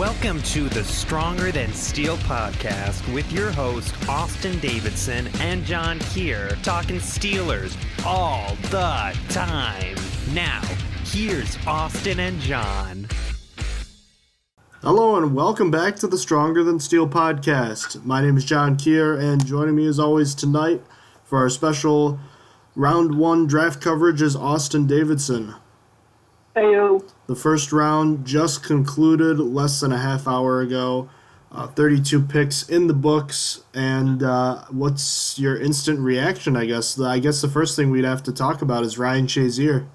Welcome to the Stronger Than Steel podcast with your host, Austin Davidson and John Keir, talking Steelers all the time. Now, here's Austin and John. Hello and welcome back to the Stronger Than Steel podcast. My name is John Keir, and joining me as always tonight for our special Round 1 draft coverage is Austin Davidson. Heyo. The first round just concluded less than a half hour ago. 32 picks in the books, and what's your instant reaction, I guess? I guess the first thing we'd have to talk about is Ryan Shazier.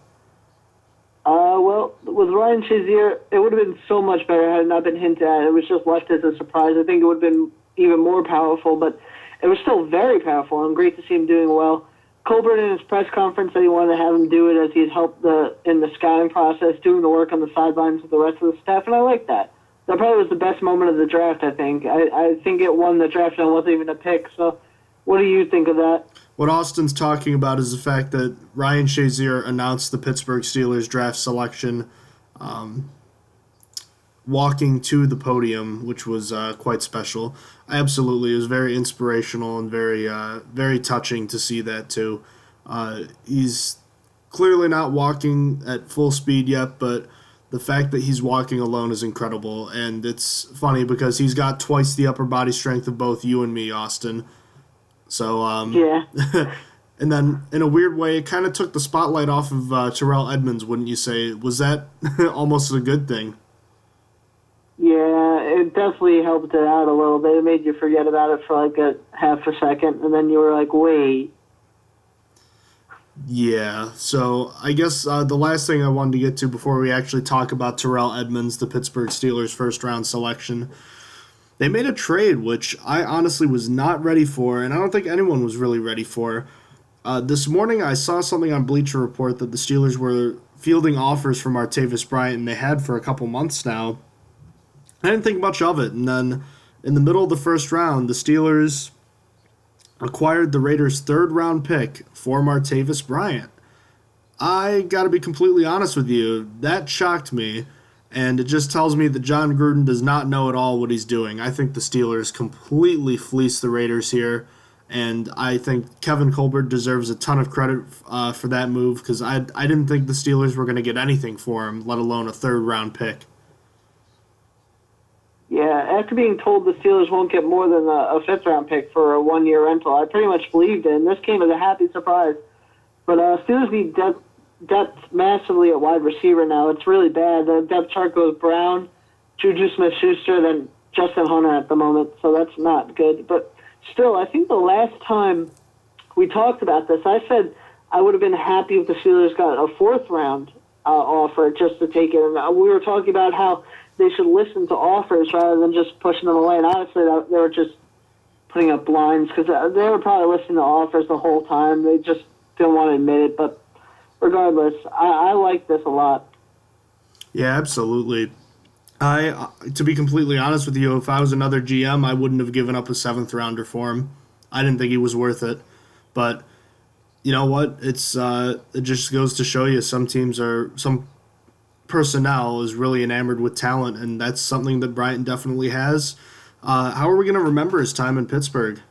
Well, with Ryan Shazier, it would have been so much better had it not been hinted at. It was just left as a surprise. I think it would have been even more powerful, but it was still very powerful and great to see him doing well. Colbert in his press conference said he wanted to have him do it as he's helped in the scouting process, doing the work on the sidelines with the rest of the staff, and I like that. That probably was the best moment of the draft, I think. I think it won the draft and it wasn't even a pick, so what do you think of that? What Austin's talking about is the fact that Ryan Shazier announced the Pittsburgh Steelers draft selection walking to the podium, which was quite special. Absolutely, it was very inspirational and very touching to see that too. He's clearly not walking at full speed yet, but the fact that he's walking alone is incredible, and it's funny because he's got twice the upper body strength of both you and me, Austin. So Yeah. And then, in a weird way, it kind of took the spotlight off of Terrell Edmunds, wouldn't you say? Was that almost a good thing? Yeah, it definitely helped it out a little bit. It made you forget about it for like a half a second, and then you were like, wait. Yeah, so I guess the last thing I wanted to get to before we actually talk about Terrell Edmunds, the Pittsburgh Steelers' first-round selection, they made a trade, which I honestly was not ready for, and I don't think anyone was really ready for. This morning I saw something on Bleacher Report that the Steelers were fielding offers from Martavis Bryant, and they had for a couple months now. I didn't think much of it, and then in the middle of the first round, the Steelers acquired the Raiders' third-round pick for Martavis Bryant. I got to be completely honest with you, that shocked me, and it just tells me that John Gruden does not know at all what he's doing. I think the Steelers completely fleeced the Raiders here, and I think Kevin Colbert deserves a ton of credit for that move because I didn't think the Steelers were going to get anything for him, let alone a third-round pick. Yeah, after being told the Steelers won't get more than a fifth-round pick for a one-year rental, I pretty much believed it, and this came as a happy surprise. But Steelers need depth massively at wide receiver now. It's really bad. The depth chart goes Brown, Juju Smith-Schuster, then Justin Hunter at the moment, so that's not good. But still, I think the last time we talked about this, I said I would have been happy if the Steelers got a fourth-round offer just to take it. And we were talking about how they should listen to offers rather than just pushing them away. And honestly, they were just putting up blinds because they were probably listening to offers the whole time. They just didn't want to admit it. But regardless, I like this a lot. Yeah, absolutely. To be completely honest with you, if I was another GM, I wouldn't have given up a seventh-rounder for him. I didn't think he was worth it. But you know what? It just goes to show you some personnel is really enamored with talent, and that's something that Bryant definitely has. How are we going to remember his time in Pittsburgh?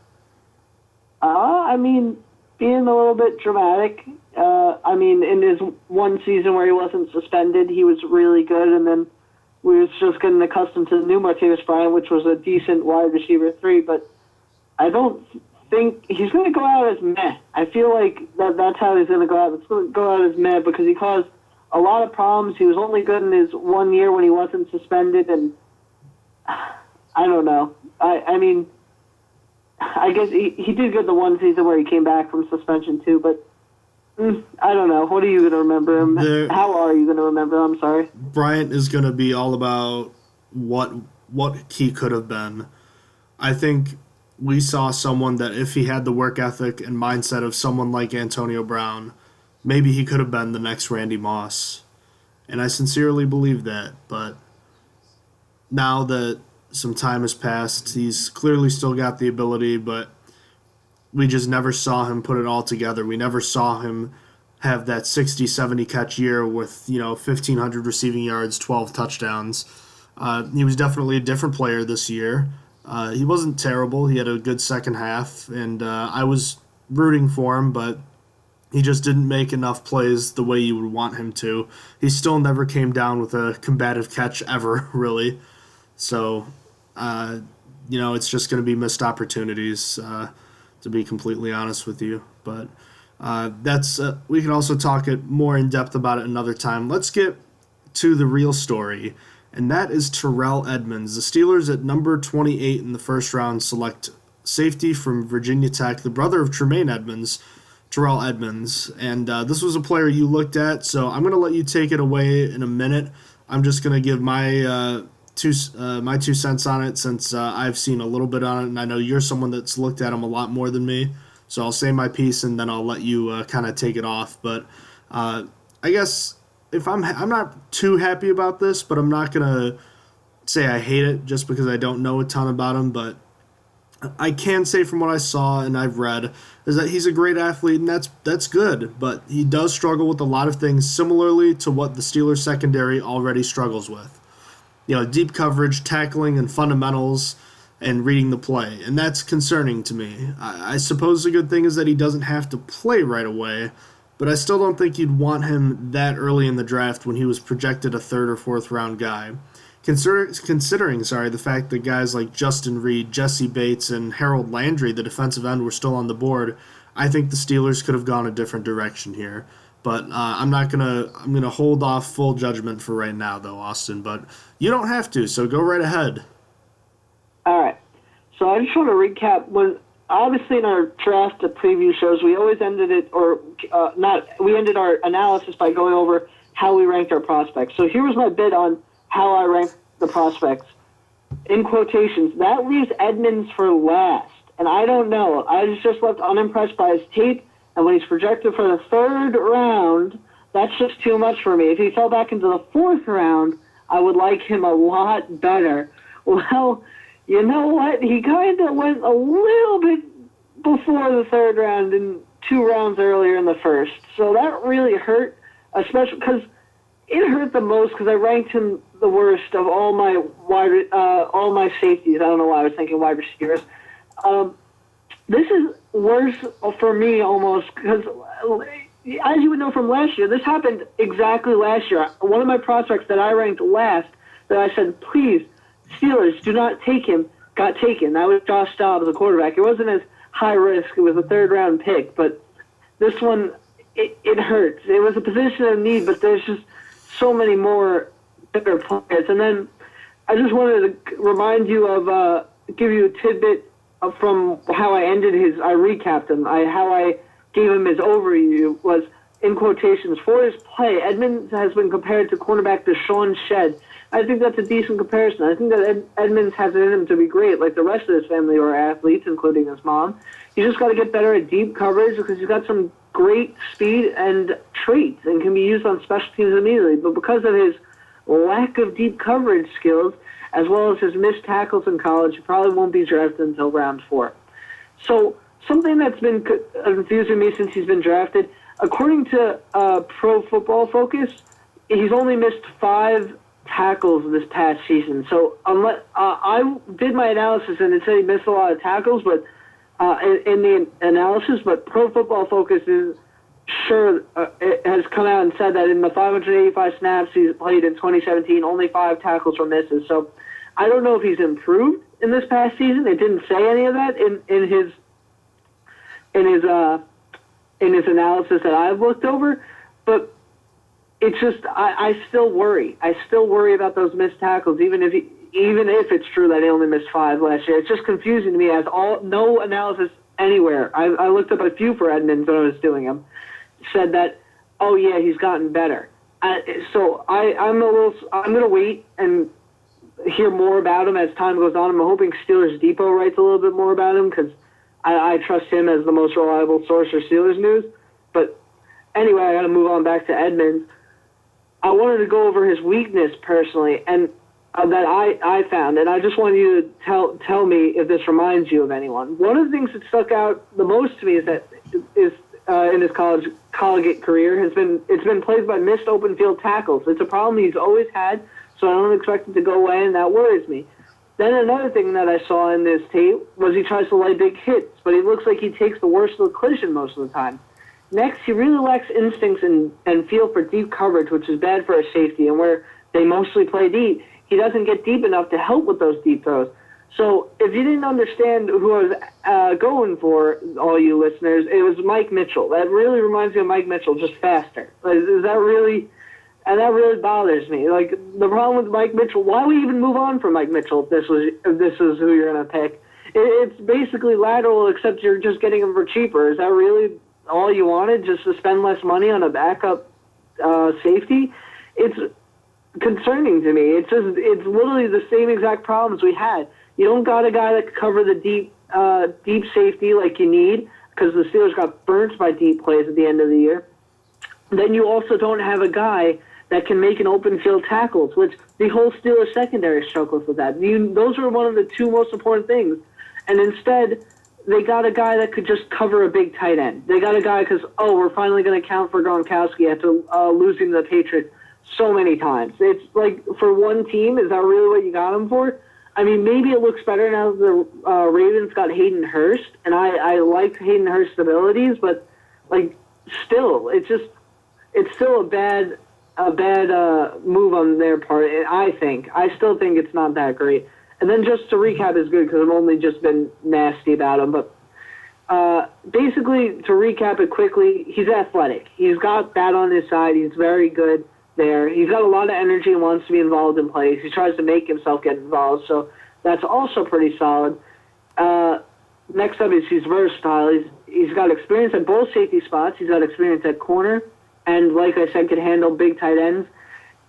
I mean, being a little bit dramatic. In his one season where he wasn't suspended, he was really good, and then we was just getting accustomed to the new Martavis Bryant, which was a decent wide receiver 3, but I don't think he's going to go out as meh. I feel like that's how he's going to go out. It's going to go out as meh because he caused a lot of problems. He was only good in his 1 year when he wasn't suspended, and I don't know. I guess he did good the one season where he came back from suspension too, but I don't know. What are you going to remember him? How are you going to remember him? I'm sorry. Bryant is going to be all about what he could have been. I think we saw someone that if he had the work ethic and mindset of someone like Antonio Brown, maybe he could have been the next Randy Moss. And I sincerely believe that. But now that some time has passed, he's clearly still got the ability, but we just never saw him put it all together. We never saw him have that 60, 70 catch year with, 1,500 receiving yards, 12 touchdowns. He was definitely a different player this year. He wasn't terrible. He had a good second half, and I was rooting for him, but he just didn't make enough plays the way you would want him to. He still never came down with a combative catch ever, really. So, it's just going to be missed opportunities, to be completely honest with you. But we can also talk it more in depth about it another time. Let's get to the real story, and that is Terrell Edmunds. The Steelers at number 28 in the first round select safety from Virginia Tech, the brother of Tremaine Edmunds, Terrell Edmunds. And this was a player you looked at, so I'm going to let you take it away in a minute. I'm just going to give my two cents on it, since I've seen a little bit on it, and I know you're someone that's looked at him a lot more than me. So I'll say my piece, and then I'll let you kind of take it off. But I guess if I'm not too happy about this, but I'm not gonna say I hate it just because I don't know a ton about him. But I can say from what I saw and I've read is that he's a great athlete, and that's good. But he does struggle with a lot of things, similarly to what the Steelers secondary already struggles with. Deep coverage, tackling, and fundamentals, and reading the play, and that's concerning to me. I suppose the good thing is that he doesn't have to play right away, but I still don't think you'd want him that early in the draft when he was projected a third or fourth round guy. Considering the fact that guys like Justin Reed, Jesse Bates, and Harold Landry, the defensive end, were still on the board, I think the Steelers could have gone a different direction here. But I'm gonna hold off full judgment for right now, though, Austin. But you don't have to, so go right ahead. All right. So I just want to recap. Obviously in our draft preview shows, we always ended it, we ended our analysis by going over how we ranked our prospects. So here was my bit on how I ranked the prospects. In quotations, that leaves Edmunds for last. And I don't know. I was just left unimpressed by his tape. And when he's projected for the third round, that's just too much for me. If he fell back into the fourth round, I would like him a lot better. Well, you know what? He kind of went a little bit before the third round and 2 rounds earlier in the first. So that really hurt, especially because it hurt the most because I ranked him the worst of all my safeties. I don't know why I was thinking wide receivers. This is worse for me almost because, as you would know from last year, this happened exactly last year. One of my prospects that I ranked last, that I said, please, Steelers, do not take him, got taken. That was Josh Dobbs, the quarterback. It wasn't as high risk. It was a third-round pick. But this one, it hurts. It was a position of need, but there's just so many more better players. And then I just wanted to remind you of, give you a tidbit from how I recapped him. How I gave him his overview was, in quotations, for his play, Edmunds has been compared to cornerback Deshaun Shedd. I think that's a decent comparison. I think that Edmunds has it in him to be great, like the rest of his family are athletes, including his mom. He's just got to get better at deep coverage because he's got some great speed and traits and can be used on special teams immediately. But because of his lack of deep coverage skills, as well as his missed tackles in college, he probably won't be drafted until round 4. So something that's been confusing me since he's been drafted, according to Pro Football Focus, he's only missed 5 tackles this past season. So I did my analysis and it said he missed a lot of tackles, but in the analysis, but Pro Football Focus is it has come out and said that in the 585 snaps he's played in 2017, only 5 tackles were misses. So I don't know if he's improved in this past season. It didn't say any of that in his analysis that I've looked over, but it's just I still worry. I still worry about those missed tackles, even if it's true that he only missed 5 last year. It's just confusing to me as no analysis anywhere. I looked up a few for Edmunds when I was doing them, said that, oh yeah, he's gotten better. So I'm going to wait and hear more about him as time goes on. I'm hoping Steelers Depot writes a little bit more about him because I trust him as the most reliable source for Steelers news. But anyway, I got to move on back to Edmunds. I wanted to go over his weakness personally, and that I found, and I just want you to tell me if this reminds you of anyone. One of the things that stuck out the most to me is in his collegiate career it's been plagued by missed open field tackles. It's a problem he's always had. so I don't expect it to go away, and that worries me. Then another thing that I saw in this tape was he tries to lay big hits, but he looks like he takes the worst of the collision most of the time. Next, he really lacks instincts and feel for deep coverage, which is bad for a safety, and where they mostly play deep, he doesn't get deep enough to help with those deep throws. So if you didn't understand who I was going for, all you listeners, it was Mike Mitchell. That really reminds me of Mike Mitchell, just faster. Is that really... And that really bothers me. Like, the problem with Mike Mitchell, why would we even move on from Mike Mitchell if this is who you're going to pick? It's basically lateral, except you're just getting him for cheaper. Is that really all you wanted, just to spend less money on a backup safety? It's concerning to me. It's literally the same exact problems we had. You don't got a guy that can cover the deep safety like you need, because the Steelers got burnt by deep plays at the end of the year. Then you also don't have a guy that can make an open field tackles, which the whole Steelers secondary struggles with that. Those are one of the two most important things. And instead, they got a guy that could just cover a big tight end. They got a guy because, we're finally going to count for Gronkowski after losing to the Patriots so many times. It's like, for one team, is that really what you got him for? I mean, maybe it looks better now that the Ravens got Hayden Hurst, and I like Hayden Hurst's abilities, but, like, still, it's still a bad move on their part, I think. I still think it's not that great. And then just to recap is good because I've only just been nasty about him. But basically, to recap it quickly, he's athletic. He's got that on his side. He's very good there. He's got a lot of energy and wants to be involved in plays. He tries to make himself get involved, so that's also pretty solid. Next up is he's versatile. He's got experience at both safety spots. He's got experience at corner. And like I said, could handle big tight ends.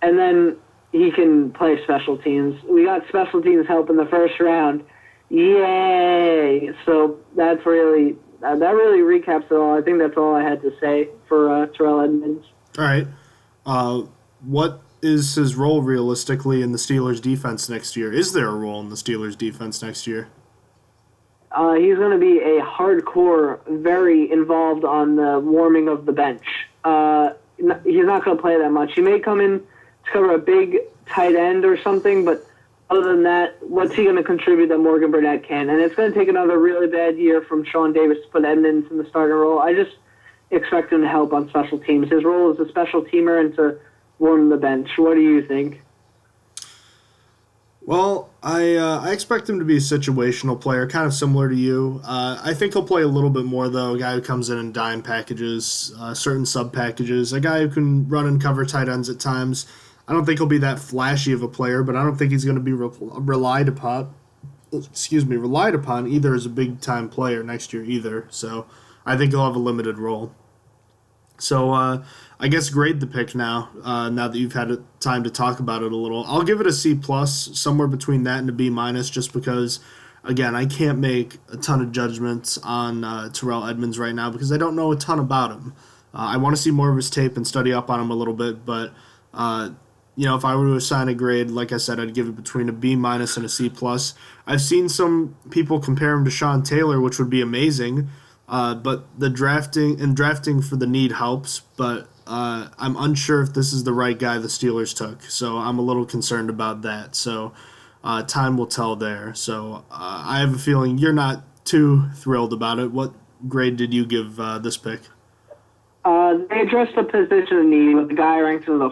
And then he can play special teams. We got special teams help in the first round. Yay! So that really recaps it all. I think that's all I had to say for Terrell Edmunds. All right. What is his role realistically in the Steelers' defense next year? Is there a role in the Steelers' defense next year? He's going to be a hardcore, very involved on the warming of the bench. He's not going to play that much. He may come in to cover a big tight end or something, but other than that, what's he going to contribute that Morgan Burnett can? And it's going to take another really bad year from Sean Davis to put Edmonds in the starting role. I just expect him to help on special teams. His role is a special teamer and to warm the bench. What do you think? Well, I expect him to be a situational player, kind of similar to you. I think he'll play a little bit more, though, a guy who comes in dime packages, certain sub-packages, a guy who can run and cover tight ends at times. I don't think he'll be that flashy of a player, but I don't think he's going to be relied upon either as a big-time player next year either. So I think he'll have a limited role. So I guess grade the pick now that you've had time to talk about it a little. I'll give it a C+, somewhere between that and a B-, just because, again, I can't make a ton of judgments on Terrell Edmunds right now because I don't know a ton about him. I want to see more of his tape and study up on him a little bit, but if I were to assign a grade, like I said, I'd give it between a B- and a C+. I've seen some people compare him to Sean Taylor, which would be amazing. But the drafting for the need helps, but I'm unsure if this is the right guy the Steelers took, so I'm a little concerned about that. So time will tell there. So I have a feeling you're not too thrilled about it. What grade did you give this pick? They addressed the position of need with the guy ranked in the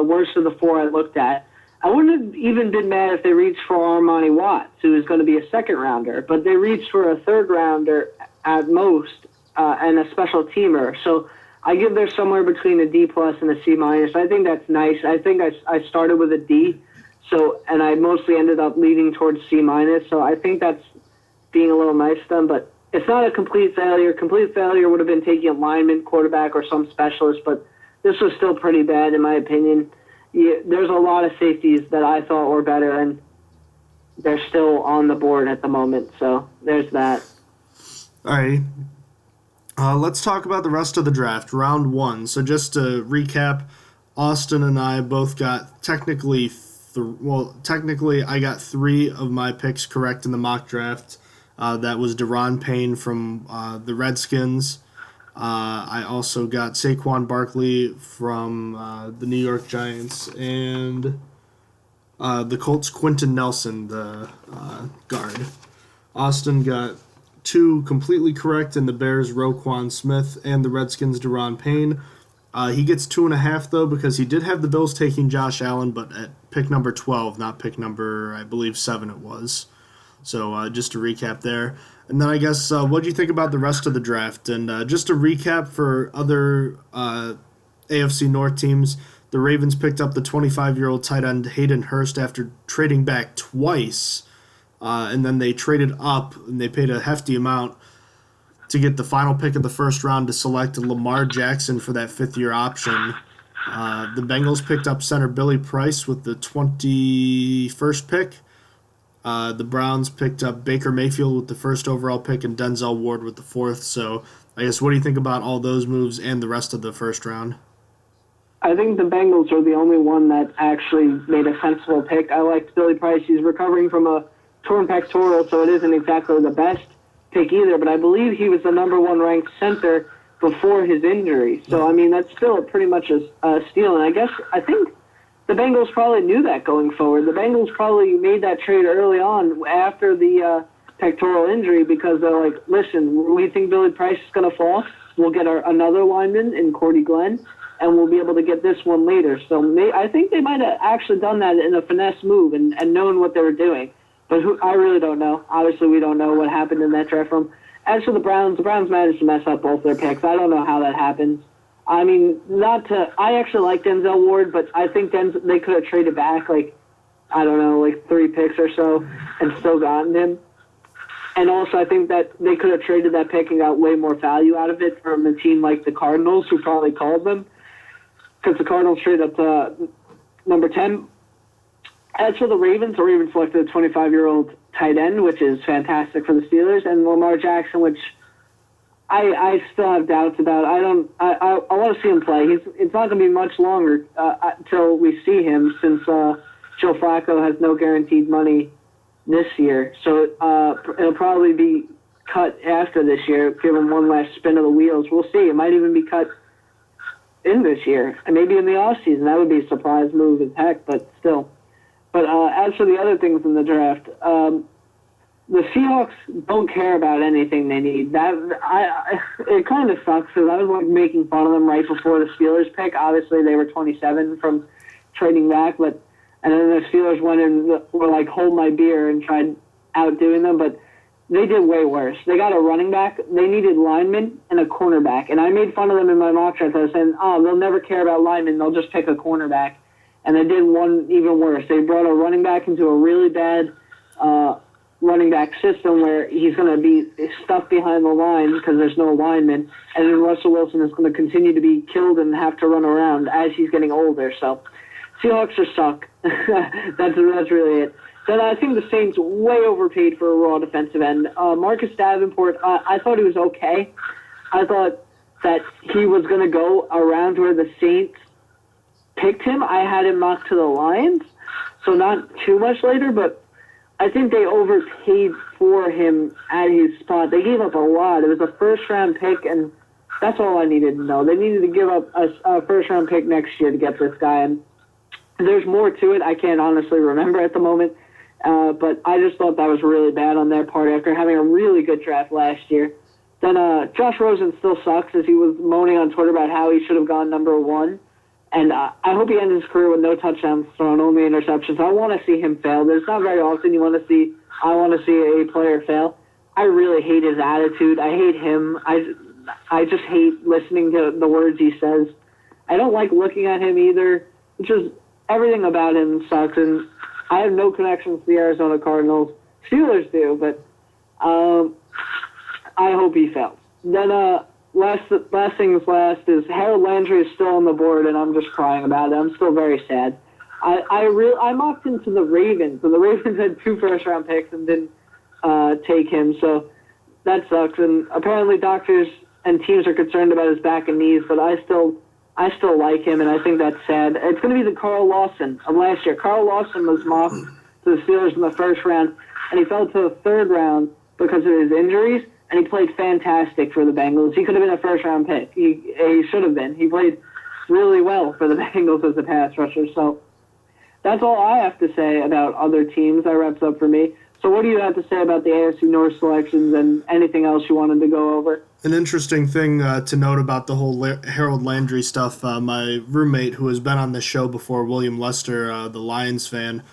worst of the four I looked at. I wouldn't have even been mad if they reached for Armani Watts, who is going to be a second-rounder, but they reached for a third-rounder at most, and a special teamer. So I give there somewhere between a D+ and a C-. I think that's nice. I think I started with a D, and I mostly ended up leaning towards C-. So I think that's being a little nice to them, but it's not a complete failure. Complete failure would have been taking a lineman, quarterback, or some specialist, but this was still pretty bad in my opinion. There's a lot of safeties that I thought were better, and they're still on the board at the moment. So there's that. All right. Let's talk about the rest of the draft, round one. So just to recap, Austin and I both got technically I got 3 of my picks correct in the mock draft. That was Deron Payne from the Redskins. I also got Saquon Barkley from the New York Giants, and the Colts' Quentin Nelson, the guard. Austin got 2 completely correct, and the Bears' Roquan Smith and the Redskins' Deron Payne. He gets 2.5 though because he did have the Bills taking Josh Allen, but at pick number 12, not pick number, I believe, 7 it was. So just to recap there. And then I guess what do you think about the rest of the draft? And just to recap for other AFC North teams, the Ravens picked up the 25-year-old tight end Hayden Hurst after trading back twice. And then they traded up and they paid a hefty amount to get the final pick of the first round to select Lamar Jackson for that 5th-year option. The Bengals picked up center Billy Price with the 21st pick. The Browns picked up Baker Mayfield with the 1st overall pick and Denzel Ward with the 4th. So I guess what do you think about all those moves and the rest of the first round? I think the Bengals are the only one that actually made a sensible pick. I liked Billy Price. He's recovering from a torn pectoral, so it isn't exactly the best pick either, but I believe he was the number 1 ranked center before his injury. So, I mean, that's still pretty much a steal. And I think the Bengals probably knew that going forward. The Bengals probably made that trade early on after the pectoral injury because they're like, listen, we think Billy Price is going to fall. We'll get another lineman in Cordy Glenn, and we'll be able to get this one later. So I think they might have actually done that in a finesse move and known what they were doing. But I really don't know. Obviously, we don't know what happened in that draft room. As for the Browns managed to mess up both their picks. I don't know how that happens. I mean, I actually like Denzel Ward, but I think they could have traded back, 3 picks or so and still gotten him. And also, I think that they could have traded that pick and got way more value out of it from a team like the Cardinals, who probably called them, because the Cardinals traded up to number 10. As for the Ravens selected a 25-year-old tight end, which is fantastic for the Steelers, and Lamar Jackson, which I still have doubts about. I want to see him play. It's not going to be much longer till we see him, since Joe Flacco has no guaranteed money this year. So it'll probably be cut after this year, give him one last spin of the wheels. We'll see. It might even be cut in this year, and maybe in the offseason. That would be a surprise move as heck, but still. But as for the other things in the draft, the Seahawks don't care about anything they need. It kind of sucks because I was making fun of them right before the Steelers pick. Obviously, they were 27 from trading back, and then the Steelers went and were like, hold my beer, and tried outdoing them. But they did way worse. They got a running back. They needed linemen and a cornerback. And I made fun of them in my mock draft. I was saying, they'll never care about linemen. They'll just pick a cornerback. And they did one even worse. They brought a running back into a really bad running back system where he's going to be stuck behind the line because there's no lineman. And then Russell Wilson is going to continue to be killed and have to run around as he's getting older. So Seahawks just suck. That's really it. Then I think the Saints way overpaid for a raw defensive end. Marcus Davenport, I thought he was okay. I thought that he was going to go around where the Saints picked him. I had him mocked to the Lions, so not too much later, but I think they overpaid for him at his spot. They gave up a lot. It was a first-round pick, and that's all I needed to know. They needed to give up a first-round pick next year to get this guy, and there's more to it. I can't honestly remember at the moment, but I just thought that was really bad on their part after having a really good draft last year. Then Josh Rosen still sucks, as he was moaning on Twitter about how he should have gone number 1. And I hope he ends his career with no touchdowns thrown, only interceptions. I want to see him fail. There's not very often I want to see a player fail. I really hate his attitude. I hate him. I just hate listening to the words he says. I don't like looking at him either. It's just everything about him sucks. And I have no connections to the Arizona Cardinals. Steelers do, but I hope he fails. Then Last things last is Harold Landry is still on the board, and I'm just crying about it. I'm still very sad. I mocked into the Ravens, so the Ravens had 2 first-round picks and didn't take him, so that sucks. And apparently doctors and teams are concerned about his back and knees, but I still like him, and I think that's sad. It's going to be the Carl Lawson of last year. Carl Lawson was mocked to the Steelers in the first round, and he fell to the 3rd round because of his injuries. And he played fantastic for the Bengals. He could have been a first-round pick. He should have been. He played really well for the Bengals as a pass rusher. So that's all I have to say about other teams. That wraps up for me. So what do you have to say about the AFC North selections and anything else you wanted to go over? An interesting thing to note about the whole Harold Landry stuff, my roommate who has been on this show before, William Lester, the Lions fan,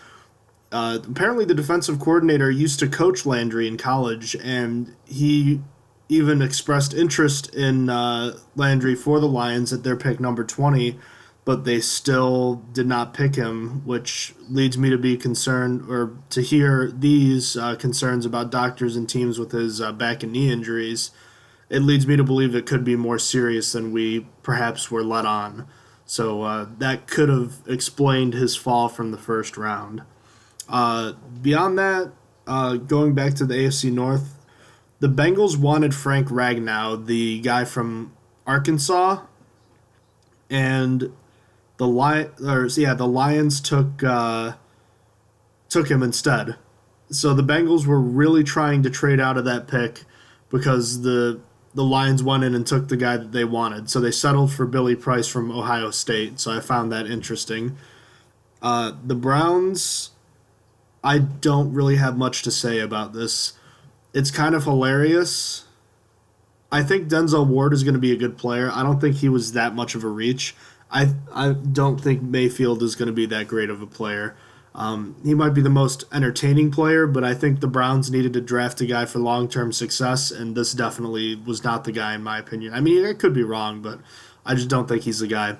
apparently the defensive coordinator used to coach Landry in college, and he even expressed interest in Landry for the Lions at their pick number 20, but they still did not pick him, which leads me to be concerned, or to hear these concerns about doctors and teams with his back and knee injuries. It leads me to believe it could be more serious than we perhaps were let on. So that could have explained his fall from the first round. Beyond that, going back to the AFC North, the Bengals wanted Frank Ragnow, the guy from Arkansas, and the Lions took him instead. So the Bengals were really trying to trade out of that pick because the Lions went in and took the guy that they wanted. So they settled for Billy Price from Ohio State. So I found that interesting. The Browns, I don't really have much to say about this. It's kind of hilarious. I think Denzel Ward is going to be a good player. I don't think he was that much of a reach. I don't think Mayfield is going to be that great of a player. He might be the most entertaining player, but I think the Browns needed to draft a guy for long-term success, and this definitely was not the guy in my opinion. I mean, I could be wrong, but I just don't think he's the guy.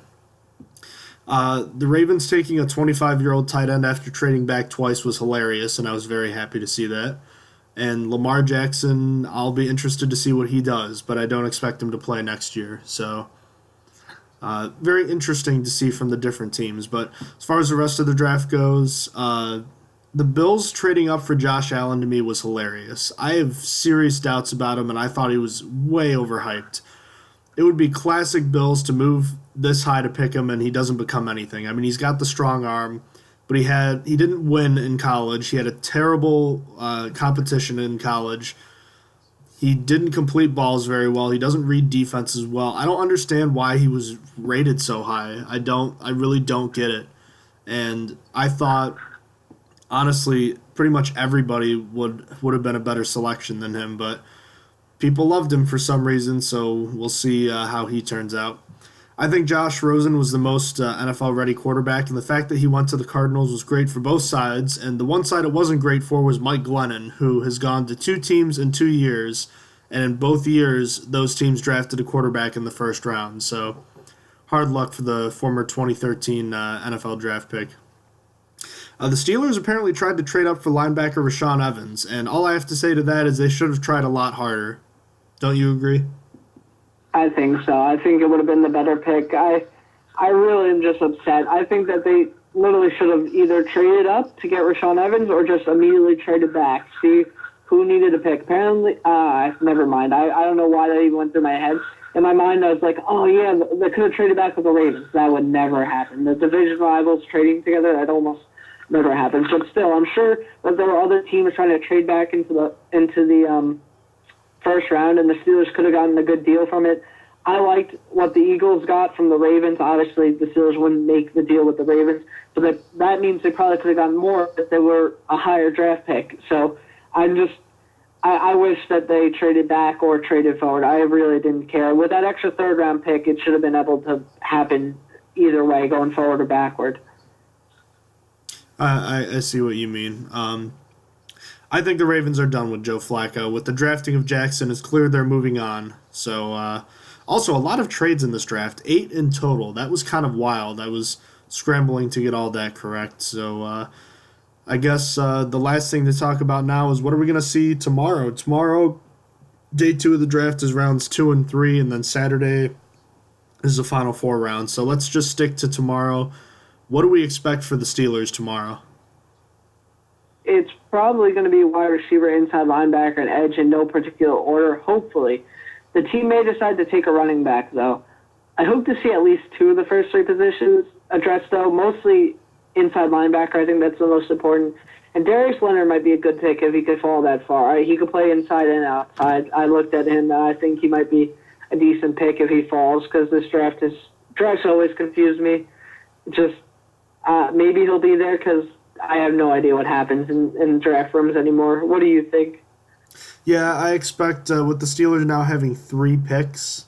The Ravens taking a 25-year-old tight end after trading back twice was hilarious, and I was very happy to see that. And Lamar Jackson, I'll be interested to see what he does, but I don't expect him to play next year. So very interesting to see from the different teams. But as far as the rest of the draft goes, the Bills trading up for Josh Allen to me was hilarious. I have serious doubts about him, and I thought he was way overhyped. It would be classic Bills to move this high to pick him, and he doesn't become anything. I mean, he's got the strong arm, but he didn't win in college. He had a terrible competition in college. He didn't complete balls very well. He doesn't read defenses well. I don't understand why he was rated so high. I really don't get it. And I thought, honestly, pretty much everybody would have been a better selection than him, but people loved him for some reason, so we'll see how he turns out. I think Josh Rosen was the most NFL-ready quarterback, and the fact that he went to the Cardinals was great for both sides, and the one side it wasn't great for was Mike Glennon, who has gone to 2 teams in 2 years, and in both years, those teams drafted a quarterback in the first round, so hard luck for the former 2013 NFL draft pick. The Steelers apparently tried to trade up for linebacker Rashaan Evans, and all I have to say to that is they should have tried a lot harder. Don't you agree? I think so. I think it would have been the better pick. I really am just upset. I think that they literally should have either traded up to get Rashaan Evans or just immediately traded back. See who needed a pick. Apparently, never mind. I don't know why that even went through my head. In my mind, I was like, oh, yeah, they could have traded back with the Ravens. That would never happen. The division rivals trading together, that almost never happens. But still, I'm sure that there were other teams trying to trade back into the first round, and the Steelers could have gotten a good deal from it. I liked what the Eagles got from the Ravens. Obviously, the Steelers wouldn't make the deal with the Ravens, but that means they probably could have gotten more if they were a higher draft pick. So I wish that they traded back or traded forward. I really didn't care. With that extra third-round pick, it should have been able to happen either way, going forward or backward. I see what you mean. I think the Ravens are done with Joe Flacco. With the drafting of Jackson, it's clear they're moving on. So, also, a lot of trades in this draft, 8 in total. That was kind of wild. I was scrambling to get all that correct. So, I guess the last thing to talk about now is what are we going to see tomorrow? Tomorrow, day 2 of the draft is rounds 2 and 3, and then Saturday is the final 4 rounds. So let's just stick to tomorrow. What do we expect for the Steelers tomorrow? It's probably going to be wide receiver, inside linebacker, and edge in no particular order, hopefully. The team may decide to take a running back, though. I hope to see at least 2 of the first 3 positions addressed, though, mostly inside linebacker. I think that's the most important. And Darius Leonard might be a good pick if he could fall that far. He could play inside and outside. I looked at him. I think he might be a decent pick if he falls, because this drafts always confused me. maybe he'll be there because I have no idea what happens in draft rooms anymore. What do you think? Yeah, I expect with the Steelers now having 3 picks,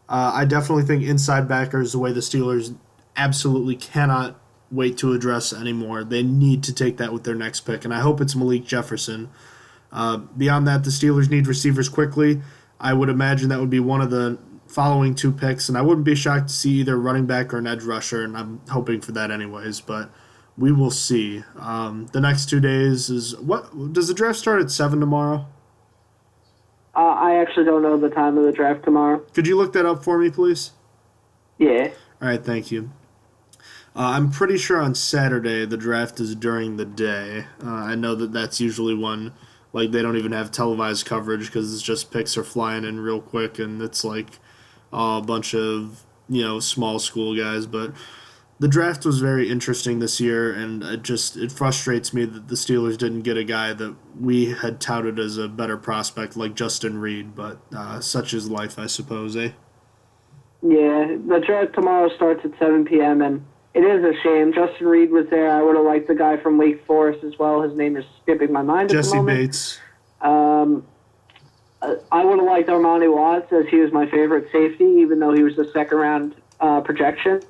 I definitely think inside backer is the way the Steelers absolutely cannot wait to address anymore. They need to take that with their next pick, and I hope it's Malik Jefferson. Beyond that, the Steelers need receivers quickly. I would imagine that would be one of the following 2 picks, and I wouldn't be shocked to see either running back or an edge rusher, and I'm hoping for that anyways, but we will see. The next 2 days is... What does the draft start at 7 tomorrow? I actually don't know the time of the draft tomorrow. Could you look that up for me, please? Yeah. All right, thank you. I'm pretty sure on Saturday the draft is during the day. I know that that's usually when, like, they don't even have televised coverage because it's just picks are flying in real quick, and it's like a bunch of, small school guys. But the draft was very interesting this year, and it frustrates me that the Steelers didn't get a guy that we had touted as a better prospect like Justin Reed, but such is life, I suppose, eh? Yeah, the draft tomorrow starts at 7 p.m., and it is a shame. Justin Reed was there. I would have liked the guy from Wake Forest as well. His name is skipping my mind at the moment. Bates. I would have liked Armani Watts, as he was my favorite safety, even though he was the second-round projection.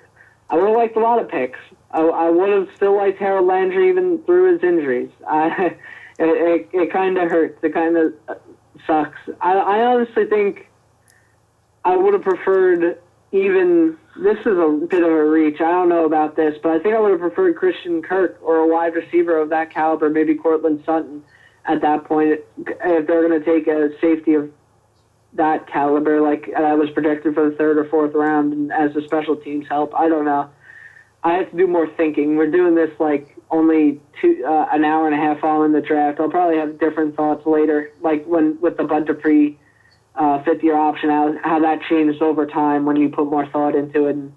I would have liked a lot of picks. I would have still liked Harold Landry even through his injuries. It kind of hurts. It kind of sucks. I honestly think I would have preferred even... This is a bit of a reach. I don't know about this, but I think I would have preferred Christian Kirk or a wide receiver of that caliber, maybe Cortland Sutton at that point, if they're going to take a safety of that caliber, like was projected for the 3rd or 4th round, and as a special teams help. I don't know. I have to do more thinking. We're doing this like only an hour and a half following the draft. I'll probably have different thoughts later, like with the Bud Dupree 5th-year option, how that changed over time when you put more thought into it and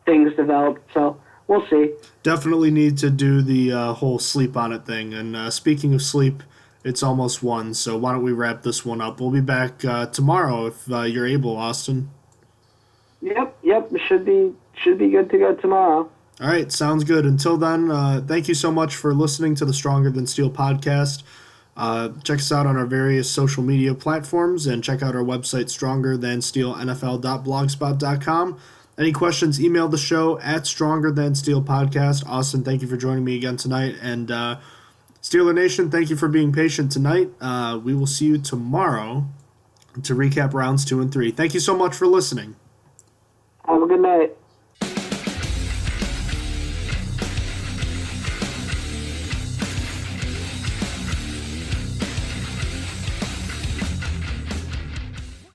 things developed. So we'll see. Definitely need to do the whole sleep on it thing. And speaking of sleep, it's almost 1, so why don't we wrap this one up? We'll be back tomorrow if you're able, Austin. Yep. It should be good to go tomorrow. All right, sounds good. Until then, thank you so much for listening to the Stronger Than Steel podcast. Check us out on our various social media platforms and check out our website, strongerthansteelnfl.blogspot.com. Any questions, email the show at Stronger Than Steel Podcast. Austin, thank you for joining me again tonight. And Steeler Nation, thank you for being patient tonight. We will see you tomorrow to recap rounds 2 and 3. Thank you so much for listening. Have a good night.